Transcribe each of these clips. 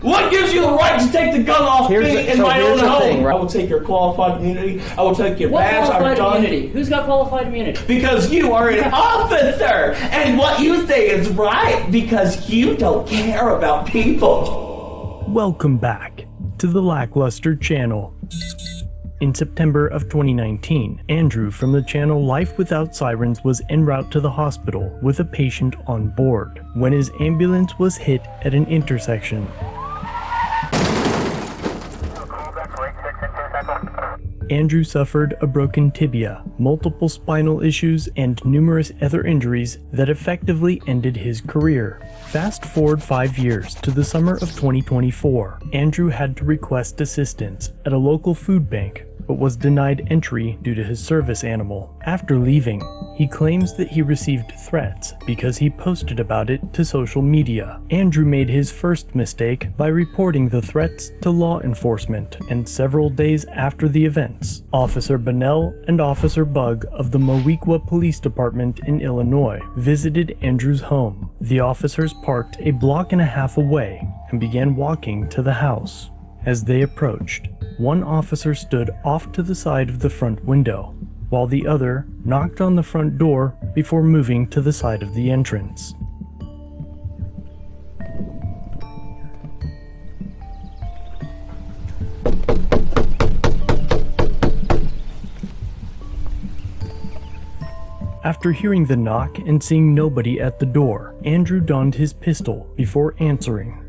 What gives you the right to take the gun off me in my own home? Right? I will take your qualified immunity. I will take your badge. Qualified immunity? Who's got qualified immunity? Because you are an officer, and what you say is right because you don't care about people. Welcome back to the LackLuster channel. In September of 2019, Andrew from the channel Life Without Sirens was en route to the hospital with a patient on board when his ambulance was hit at an intersection. Andrew suffered a broken tibia, multiple spinal issues, and numerous other injuries that effectively ended his career. Fast forward 5 years to the summer of 2024. Andrew had to request assistance at a local food bank, but was denied entry due to his service animal. After leaving, he claims that he received threats because he posted about it to social media. Andrew made his first mistake by reporting the threats to law enforcement, and several days after the events, Officer Bunnell and Officer Bug of the Moweaqua Police Department in Illinois visited Andrew's home. The officers parked a block and a half away and began walking to the house. As they approached, one officer stood off to the side of the front window, while the other knocked on the front door before moving to the side of the entrance. After hearing the knock and seeing nobody at the door, Andrew donned his pistol before answering.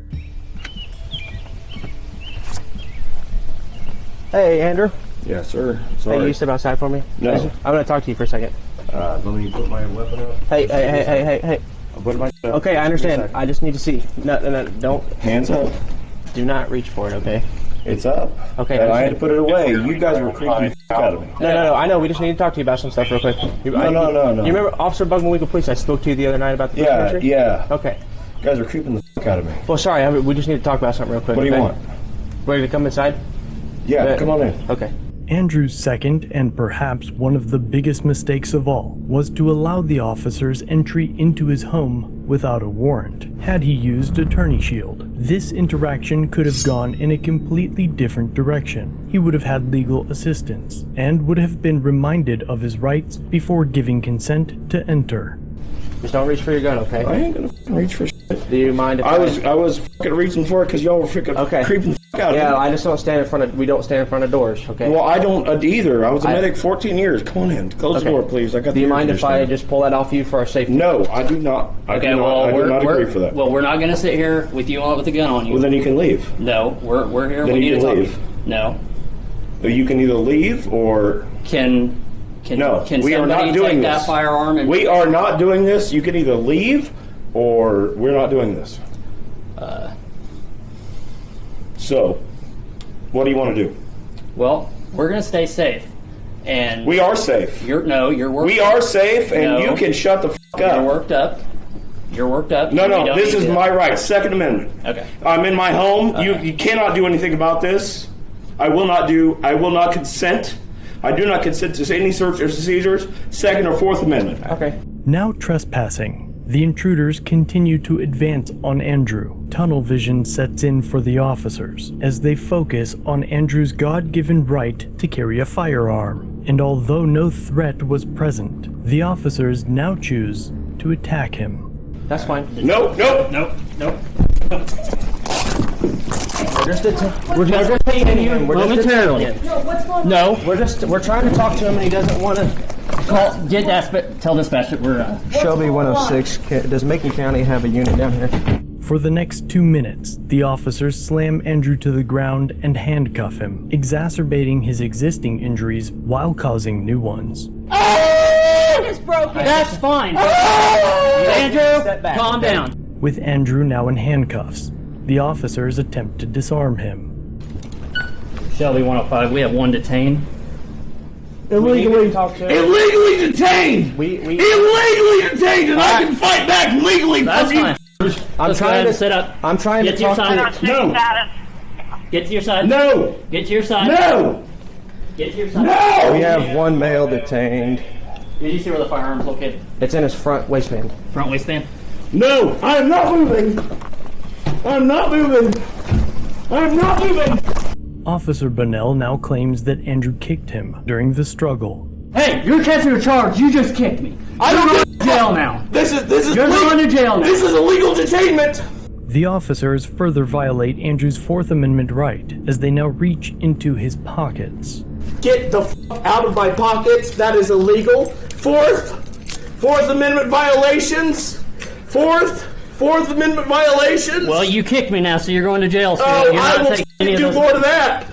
Hey, Andrew. Yes, sir. Sorry. Hey, you step outside for me? No. I'm going to talk to you for a second. Let me put my weapon up. Hey. I'll put my Okay, I understand. I just need to see. No, don't. Hands up. Do not reach for it, okay? It's up. Okay. And I had to put it away. You guys were creeping the f*** out of me. No. I know. We just need to talk to you about some stuff real quick. No. You remember Officer Bug Moweaqua Police? I spoke to you the other night about the police ministry? Yeah. Okay. You guys are creeping the f*** out of me. Well, sorry. We just need to talk about something real quick. What do you want? Ready to come inside? Yeah, come on in. Okay. Andrew's second, and perhaps one of the biggest mistakes of all, was to allow the officers entry into his home without a warrant. Had he used attorney shield, this interaction could have gone in a completely different direction. He would have had legal assistance, and would have been reminded of his rights before giving consent to enter. Just don't reach for your gun, okay? I ain't gonna reach for shit. Do you mind if I was fucking reaching for it because y'all were freaking creeping the f*** out of me. Yeah, I just don't stand in front of. We don't stand in front of doors, okay? Well, I don't either. I was a medic 14 years. Come on in. Close the door, please. I got. Do you mind if I just pull that off you for our safety? No, I do not. I do not agree for that. Well, we're not going to sit here with you with a gun on you. Well, then you can leave. No, we're here. Then we you need can to leave. talk. No. You can either leave or No, can we are not doing that this. Firearm and we are not doing this. You can either leave or we're not doing this. So, what do you want to do? Well, we're going to stay safe, and we are safe. You're worked. We are safe, and you can shut the fuck up. You're worked up. No. This is my right. Second Amendment. Okay. I'm in my home. Okay. You cannot do anything about this. I will not consent. I do not consent to any search or seizures. Second or Fourth Amendment. Okay. Now trespassing. The intruders continue to advance on Andrew. Tunnel vision sets in for the officers as they focus on Andrew's God-given right to carry a firearm. And although no threat was present, the officers now choose to attack him. That's fine. Nope. We're just taking you momentarily. No, we're trying to talk to him, and he doesn't want to. Tell dispatch that we're Shelby 106. Does Macon County have a unit down here? For the next 2 minutes, the officers slam Andrew to the ground and handcuff him, exacerbating his existing injuries while causing new ones. It's broken. That's fine. Andrew, calm down. With Andrew now in handcuffs, the officers attempt to disarm him. Shelby 105, we have one detained. Illegally detained! Illegally detained, and I can fight back legally from you! I'm trying to sit up. I'm trying to talk to you. No! Get to your side. No! Get to your side. No! Get to your side. No! We have one male detained. Did you see where the firearm is located? It's in his front waistband. Front waistband? No! I am not moving! I'm not moving! I'm not leaving! Officer Bunnell now claims that Andrew kicked him during the struggle. Hey, you're catching a charge. You just kicked me. I don't You're going to jail now. This is You're going to jail now. This is illegal detainment! The officers further violate Andrew's Fourth Amendment right as they now reach into his pockets. Get the fuck out of my pockets. That is illegal. Fourth Amendment violations. Fourth Amendment violations. Well, you kicked me now, so you're going to jail. So Oh, you're I not will taking any of do those. more to that.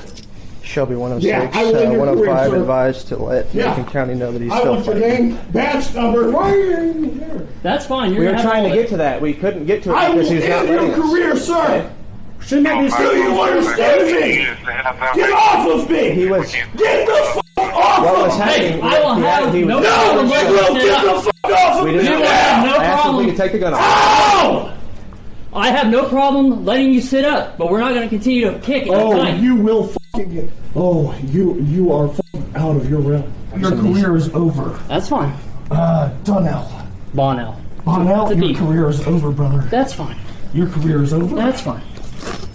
Shelby 106, Yeah, I will in your 105 career, sir. advised to let Macon County know that he's I still want your fighting. name, badge number. Why are you in here? That's fine. You're We were gonna have trying to all get it. to that. We couldn't get to it I will because he was not end your letting us. career, sir. Shouldn't that be Do you understand me? Get off of me! He was. Get the fuck off What of was me! happening? I will have he was- no No, problem you letting will you sit get up. the fuck off of We me didn't You now! have no ask if we problem. could take the gun off. Ow! I have no problem letting you sit up, but we're not going to continue to kick and Oh, fight. you will fucking get. Oh, you are fucking out of your realm. Your career is over. That's fine. Donnell. Bonnell. Bonnell, It's a your beat. career is over, brother. That's fine. Your career is over. That's fine.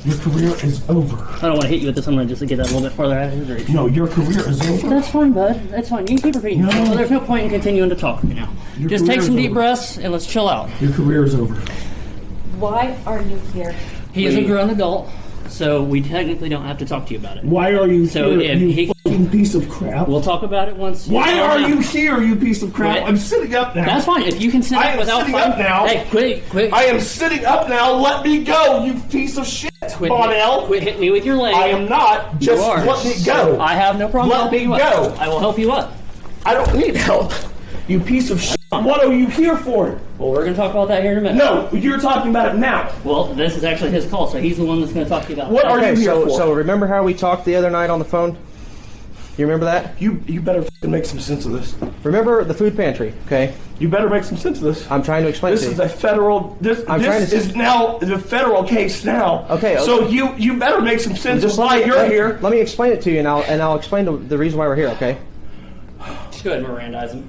Your career is over. I don't want to hit you with this. I'm going to just get that a little bit farther out of his reach. No, your career is over. That's fine, bud. That's fine. You can keep repeating. No. Well, there's no point in continuing to talk right now. Your Just take career some is deep over. breaths and let's chill out. Your career is over. Why are you here? He is a grown adult, so we technically don't have to talk to you about it. Why are you So here, if you he- fucking piece of crap? We'll talk about it once. Why calm are down. you here, you piece of crap? Quit. I'm sitting up now. That's fine. If you can sit I up am without sitting fighting. up now. Hey, quit. I am sitting up now. Let me go, you piece of shit, Quit Bonnell. hitting me with your leg. I am not. You Just are. let me go. I have no problem Let helping me you up. go. I will help you up. I don't need help. You piece of shit. What are you here for? Well, we're going to talk about that here in a minute. No, you're talking about it now. Well, this is actually his call, so he's the one that's going to talk to you about What that. are Okay, you here so for? so remember how we talked the other night on the phone? You remember that? You better fucking make some sense of this. Remember the food pantry? Okay, You better make some sense of this. I'm trying to explain This it to is you. a federal. This I'm trying to- is now the federal case now. Okay, So you better make some sense of why let me- you're here. Let me explain it to you, and I'll explain the reason why we're here. Okay. Just go ahead and Mirandize him.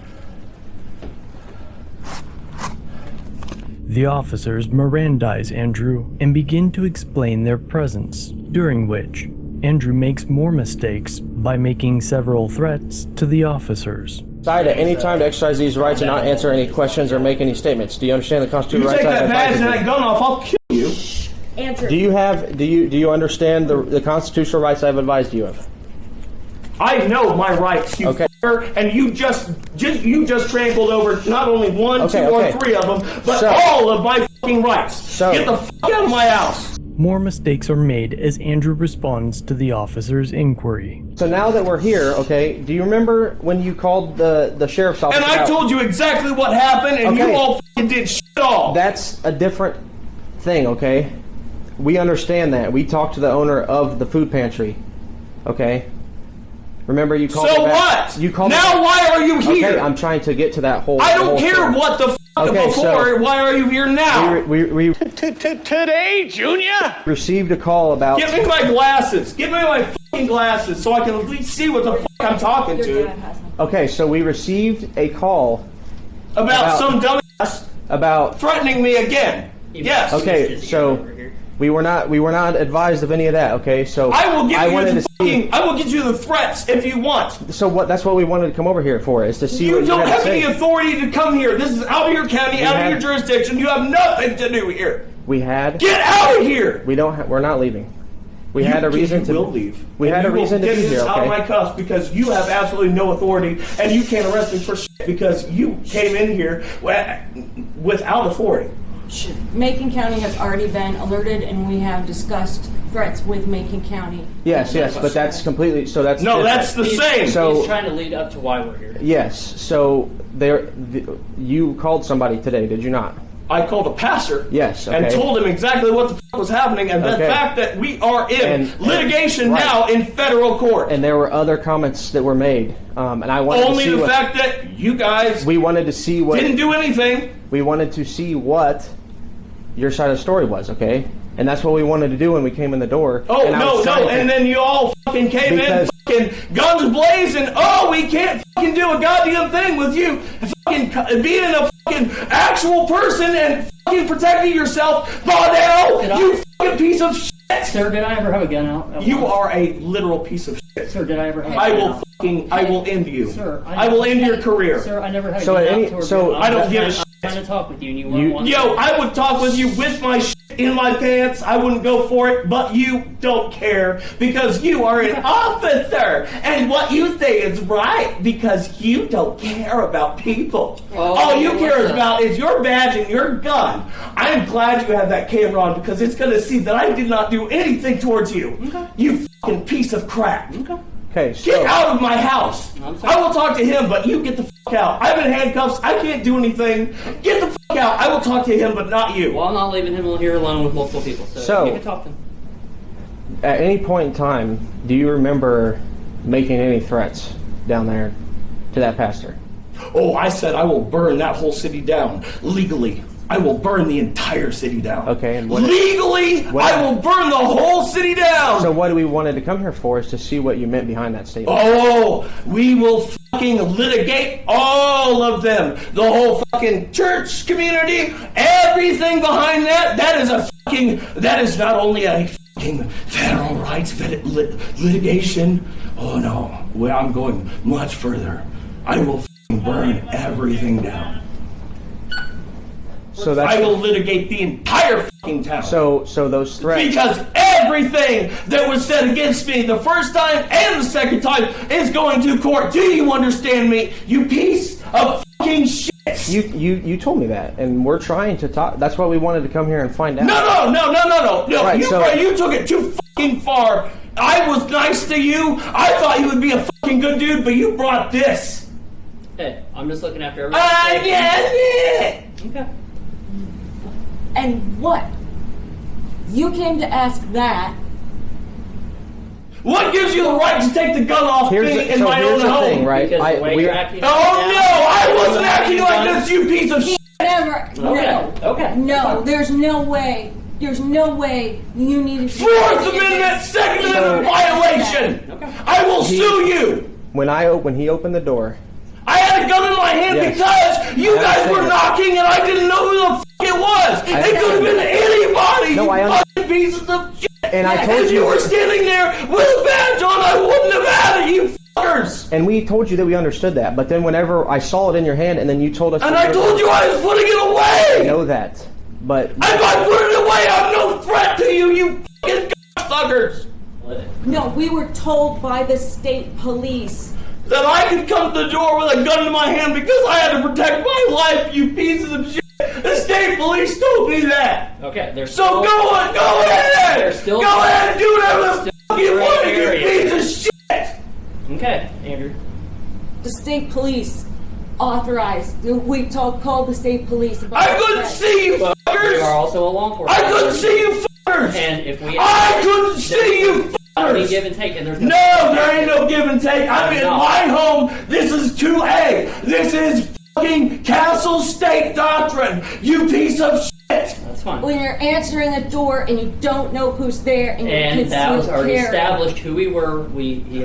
The officers Mirandize Andrew and begin to explain their presence, during which Andrew makes more mistakes by making several threats to the officers. Decide at any time to exercise these rights and not answer any questions or make any statements. Do you understand the You constitutional take rights? that I've badge advised and you? that gun off, I'll kill you. Answer. Do you understand the constitutional rights I've advised you of? I know my rights, you Okay. fucker, and you just trampled over not only one, Okay, two, okay. or three of them, but So- all of my fucking rights. So- Get the fuck out of my house. More mistakes are made as Andrew responds to the officer's inquiry. So now that we're here, okay, do you remember when you called the sheriff's office? And I out? told you exactly what happened, and Okay. you all fucking did shit all. That's a different thing, okay? We understand that. We talked to the owner of the food pantry, okay? Remember you called So me back. what? You called me Now back. why are you here? Okay, I'm trying to get to that whole I the don't whole care story. what the fuck Okay, before. so- Why are you here now? We Today, Junior. received a call about... Give me my glasses. Give me my fucking glasses so I can at least see what the fuck I'm talking Your to. dad has them. Okay, so we received a call About some dumbass about... threatening me again. Yes. Okay, so we were not advised of any of that, okay? So I will give you wanted the to fucking. see... I will get you the threats if you want. So that's what we wanted to come over here for, is to see You what don't you had have to say. any authority to come here. This is out of your county, out of have- your jurisdiction. You have nothing to do here. We had... Get out of here. We don't. We're not leaving. We had a reason to. You will leave. We And had a you will reason to get be this here. out of my Okay. cuffs because you have absolutely no authority, and you can't arrest me for shit because you came in here without authority. Macon County has already been alerted, and we have discussed threats with Macon County. Yes, but that's completely. So that's No, different. that's the same. So- He's trying to lead up to why we're here. Yes. So you called somebody today, did you not? I called a pastor. Yes, And okay. told him exactly what the fuck was happening, and the Okay. fact that we are in And- litigation right. now in federal court. And there were other comments that were made, and I wanted Only to see the what fact that you guys we wanted to see what didn't do anything. we wanted to see what your side of the story was. Okay. And that's what we wanted to do when we came in the door. Oh, and I no, was trying no, to- and then you all fucking came Because- in, fucking guns blazing. Oh, we can't fucking do a goddamn thing with you fucking being a fucking actual person and fucking protecting yourself. Bonnell, you fucking piece of shit. Sir, did I ever have a gun out? You are a literal piece of shit. Sir, did I ever have a I gun will out? I will end you. Sir, I will end your career. Sir, I never had a So gun at any- out towards so you. I don't give a shit. I'm trying to talk with you, and you weren't wanting Yo, to. I would talk with you with my shit in my pants. I wouldn't go for it, but you don't care because you are an officer. And what you say is right because you don't care about people. Oh, All you what's care that? about is your badge and your gun. I'm glad you have that camera on because it's going to see that I did not do anything towards you. Okay. You fucking piece of crap. Okay. Okay, Get so out of my house. I'm sorry. I will talk to him, but you get the fuck out. I'm in handcuffs. I can't do anything. Get the fuck out. I will talk to him, but not you. Well, I'm not leaving him here alone with multiple people, so you can talk to him. at any point in time, do you remember making any threats down there to that pastor? Oh, I said I will burn that whole city down legally. I will burn the entire city down. Okay, and what- legally, I will burn the whole city down. So what we wanted to come here for is to see what you meant behind that statement. Oh, we will fucking litigate all of them. The whole fucking church community, everything behind that. That is not only a fucking federal rights litigation. Oh no, well, I'm going much further. I will fucking burn everything down. So that's I will litigate the entire fucking town. so those threats. Because everything that was said against me the first time and the second time is going to court. Do you understand me, you piece of fucking shit? You told me that, and we're trying to talk. That's why we wanted to come here and find out. No. Right, You took it too fucking far. I was nice to you. I thought you would be a fucking good dude, but you brought this. Hey, I'm just looking after everybody. Yeah. Okay. And what? You came to ask that. What gives you the right to take the gun off me in my own the home? thing, right? Because the way you're acting Oh no, I wasn't acting like this, you piece of shit. Never. No. Okay. No. There's no way. There's no way you needed to. Fourth Amendment, Second Amendment violation. Okay. I will sue you. When he opened the door. I had a gun in my hand Yes. because you I guys understand were that. knocking and I didn't know who the f*** it was. It could have been anybody, No, I you understand. fucking pieces of shit. And I told if you- you were standing there with a badge on, I wouldn't have had it, you fuckers. And we told you that we understood that, but then whenever I saw it in your hand, and then you told us. And that I told you I was putting it I away. know that, but If I put it away, I'm no threat to you, you fucking suckers. No, we were told by the state police. That I could come to the door with a gun in my hand because I had to protect my life, you pieces of shit. The state police told me that. Okay. There's So go ahead. There's still- Go ahead and do whatever the still fuck you gray want, you area. piece of shit. Okay, Andrew. The state police authorized. We called the state police about I couldn't that. see you You are fuckers. also a law enforcement. I couldn't see you fuckers. And if we I couldn't see you any fuckers. give and take, and there's No, there ain't no give and take. I'm in No. my home. This is 2A. This is fucking Castle State doctrine. You piece of shit. That's fine. When you're answering a door and you don't know who's there and you're And that was already concealed carry. established who we were.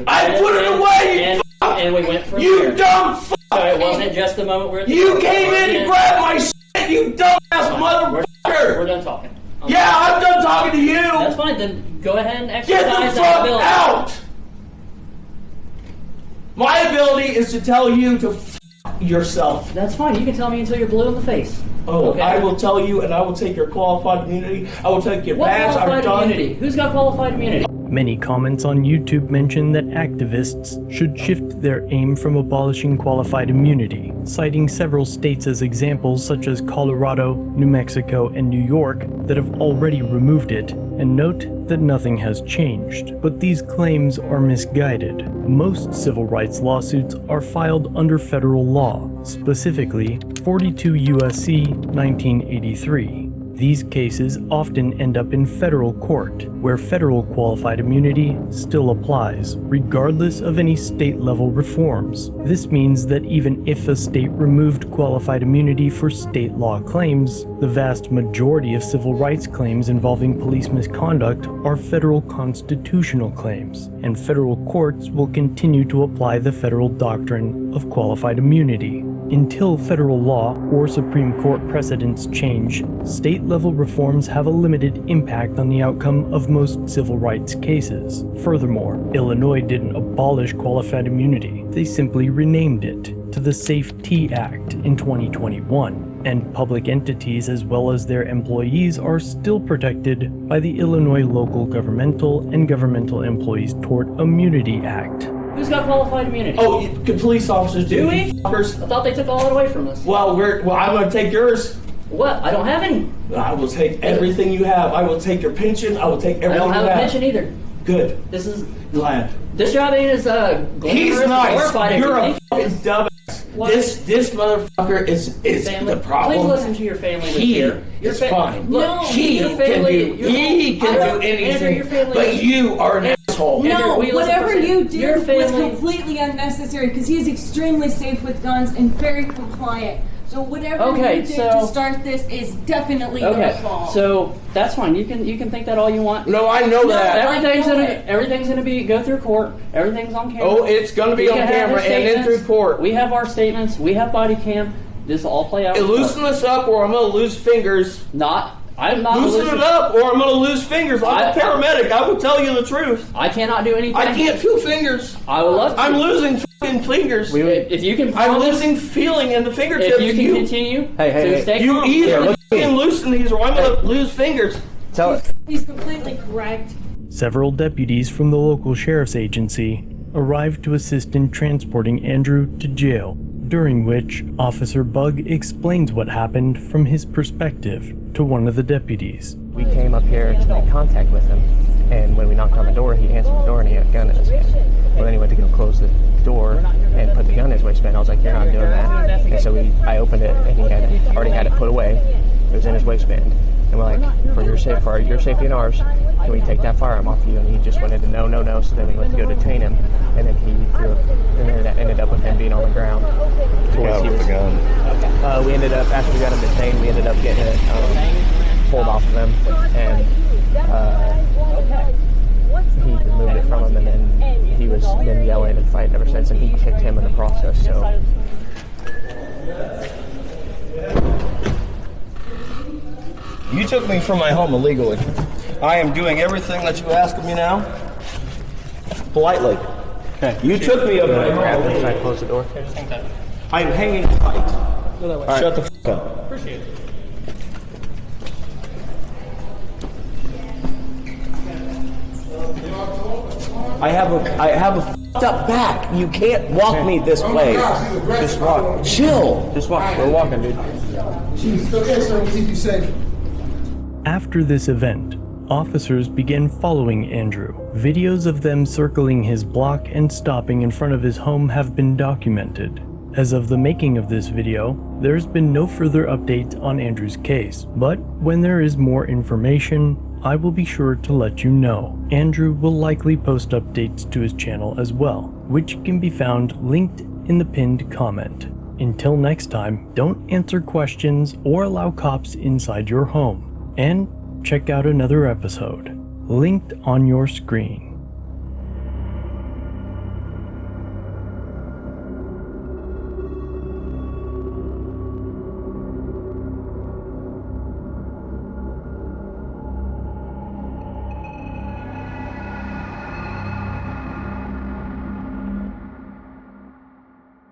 I put it away, you and we went from You there. dumb fuck. So it wasn't just the moment where You came in and grabbed my shit, you dumbass We're motherfucker. done talking. Yeah, I'm done talking to you. That's fine. Then go ahead and Get exercise the that fuck ability. out. My ability is to tell you to f yourself. That's fine. You can tell me until you're blue in the face. Oh, Okay. I will tell you, and I will take your qualified immunity. I will take your What badge. I'm qualified done. immunity? Who's got qualified immunity? Many comments on YouTube mention that activists should shift their aim from abolishing qualified immunity, citing several states as examples such as Colorado, New Mexico, and New York that have already removed it, and note that nothing has changed. But these claims are misguided. Most civil rights lawsuits are filed under federal law, specifically 42 U.S.C. 1983. These cases often end up in federal court, where federal qualified immunity still applies, regardless of any state-level reforms. This means that even if a state removed qualified immunity for state law claims, the vast majority of civil rights claims involving police misconduct are federal constitutional claims, and federal courts will continue to apply the federal doctrine of qualified immunity. Until federal law or Supreme Court precedents change, state-level reforms have a limited impact on the outcome of most civil rights cases. Furthermore, Illinois didn't abolish qualified immunity, they simply renamed it to the SAFE-T Act in 2021, and public entities as well as their employees are still protected by the Illinois Local Governmental and Governmental Employees Tort Immunity Act. Who's got qualified immunity? Oh, police officers do. Do we? Fuckers. I thought they took all it away from us. Well, I'm going to take yours. What? I don't have any. I will take everything you have. I will take your pension. I will take everything I don't have you a have. pension either. Good. This is Glad. this job ain't as He's nice. glorified You're as a fucking dumbass. What? This motherfucker is family. the problem. Please listen to your family. It's fine. Look, No, He your can family. do. He can do Andrew, anything. your family. But you are an asshole. Andrew, No, we listen whatever for- you your did was family- completely unnecessary because he is extremely safe with guns and very compliant. So whatever Okay, you did so- to start this is definitely your Okay, fault. so that's fine. You can think that all you want. No, I know that. Everything's gonna be go through court. Everything's on camera. Oh, it's going to be We on can have camera the and in statements. through court. We have our statements. We have body cam. This will all play out. Loosen this up or I'm going to lose fingers. I'm not Loosen it up or I'm going to lose fingers. I'm a paramedic. I will tell you the truth. I cannot do anything. I can't feel fingers. I would love to. I'm losing fucking fingers. If you can I'm promise, losing feeling in the fingertips. if you can continue Hey, to stay You calm. either look at me. fucking loosen these or I'm going to lose fingers. Tell it. He's completely correct. Several deputies from the local sheriff's agency arrived to assist in transporting Andrew to jail, during which Officer Bug explains what happened from his perspective to one of the deputies. We came up here to make contact with him, and when we knocked on the door, he answered the door and he had a gun in his hand. Well, then he went to go close the door and put the gun in his waistband. I was like, "You're not doing that." And so I opened it, and he already had it put away. It was in his waistband. And we're like, for your safety and ours, can we take that firearm off you? And he just went into no. So then we went to go detain him, and then he threw it, and then that ended up with him being on the ground. Out with the gun. We ended up, after we got him detained, we ended up getting it pulled off of him, and he removed it from him, and then he was been yelling and fighting ever since, and he kicked him in the process. So. You took me from my home illegally. I am doing everything that you ask of me now. Politely. Okay. You took me up my Grab him, home. try to close the door. I'm hanging tight. Shut the fuck up. Appreciate it. I have a fucked up back. You can't walk me this way. Just walk. Chill. Just walk. We're walking, dude. Okay, sir, we'll keep you safe. After this event, officers began following Andrew. Videos of them circling his block and stopping in front of his home have been documented. As of the making of this video, there's been no further updates on Andrew's case, but when there is more information, I will be sure to let you know. Andrew will likely post updates to his channel as well, which can be found linked in the pinned comment. Until next time, don't answer questions or allow cops inside your home. And check out another episode, linked on your screen.